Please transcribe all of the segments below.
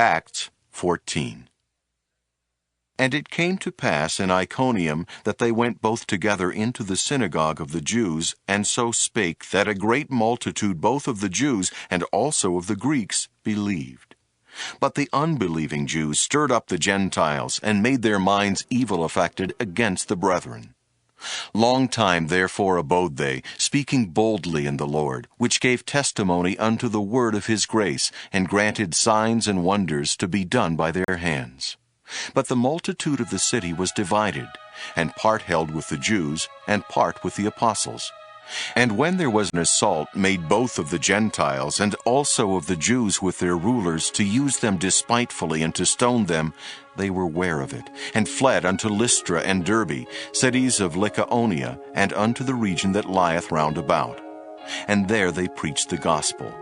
Acts 14. And it came to pass in Iconium that they went both together into the synagogue of the Jews, and so spake that a great multitude both of the Jews and also of the Greeks believed. But the unbelieving Jews stirred up the Gentiles, and made their minds evil affected against the brethren. Long time therefore abode they, speaking boldly in the Lord, which gave testimony unto the word of his grace, and granted signs and wonders to be done by their hands. But the multitude of the city was divided, and part held with the Jews, and part with the apostles. And when there was an assault made both of the Gentiles and also of the Jews with their rulers to use them despitefully and to stone them, they were ware of it, and fled unto Lystra and Derbe, cities of Lycaonia, and unto the region that lieth round about. And there they preached the gospel.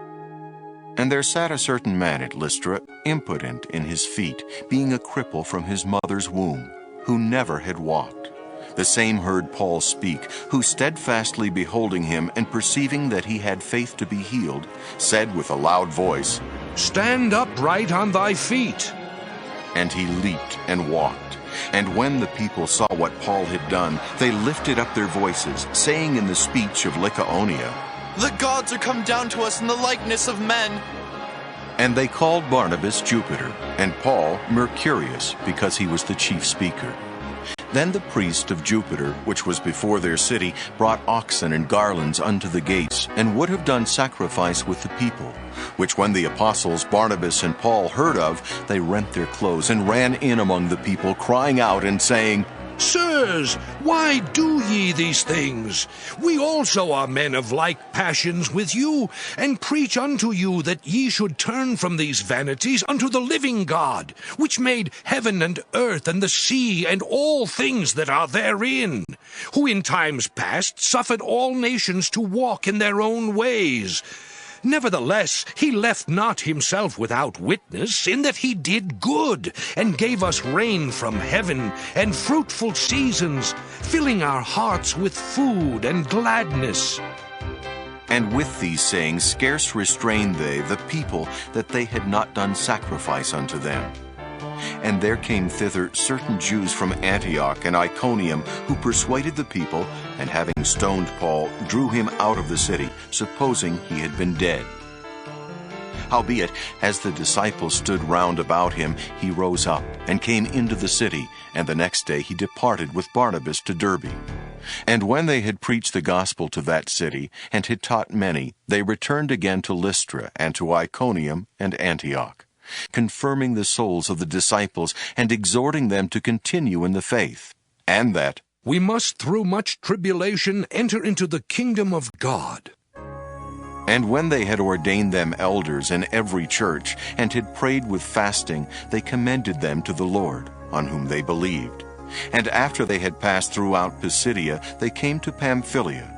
And there sat a certain man at Lystra, impotent in his feet, being a cripple from his mother's womb, who never had walked. The same heard Paul speak, who steadfastly beholding him, and perceiving that he had faith to be healed, said with a loud voice, Stand upright on thy feet. And he leaped and walked. And when the people saw what Paul had done, they lifted up their voices, saying in the speech of Lycaonia, The gods are come down to us in the likeness of men. And they called Barnabas Jupiter, and Paul Mercurius, because he was the chief speaker. Then the priest of Jupiter, which was before their city, brought oxen and garlands unto the gates, and would have done sacrifice with the people, which when the apostles Barnabas and Paul heard of, they rent their clothes, and ran in among the people, crying out and saying, Sirs, why do ye these things? We also are men of like passions with you, and preach unto you that ye should turn from these vanities unto the living God, which made heaven and earth and the sea and all things that are therein, who in times past suffered all nations to walk in their own ways. Nevertheless, he left not himself without witness, in that he did good, and gave us rain from heaven, and fruitful seasons, filling our hearts with food and gladness. And with these sayings scarce restrained they the people, that they had not done sacrifice unto them. And there came thither certain Jews from Antioch and Iconium, who persuaded the people, and having stoned Paul, drew him out of the city, supposing he had been dead. Howbeit, as the disciples stood round about him, he rose up, and came into the city, and the next day he departed with Barnabas to Derbe. And when they had preached the gospel to that city, and had taught many, they returned again to Lystra, and to Iconium and Antioch, confirming the souls of the disciples, and exhorting them to continue in the faith, and that we must through much tribulation enter into the kingdom of God. And when they had ordained them elders in every church, and had prayed with fasting, they commended them to the Lord, on whom they believed. And after they had passed throughout Pisidia, they came to Pamphylia.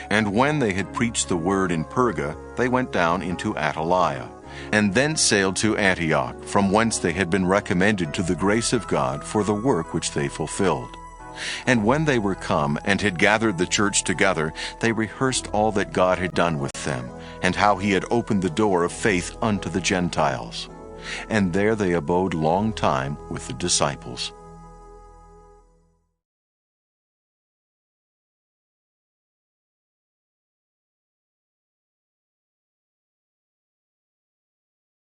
And when they had preached the word in Perga, they went down into Attalia, and then sailed to Antioch, from whence they had been recommended to the grace of God for the work which they fulfilled. And when they were come, and had gathered the church together, they rehearsed all that God had done with them, and how he had opened the door of faith unto the Gentiles. And there they abode long time with the disciples.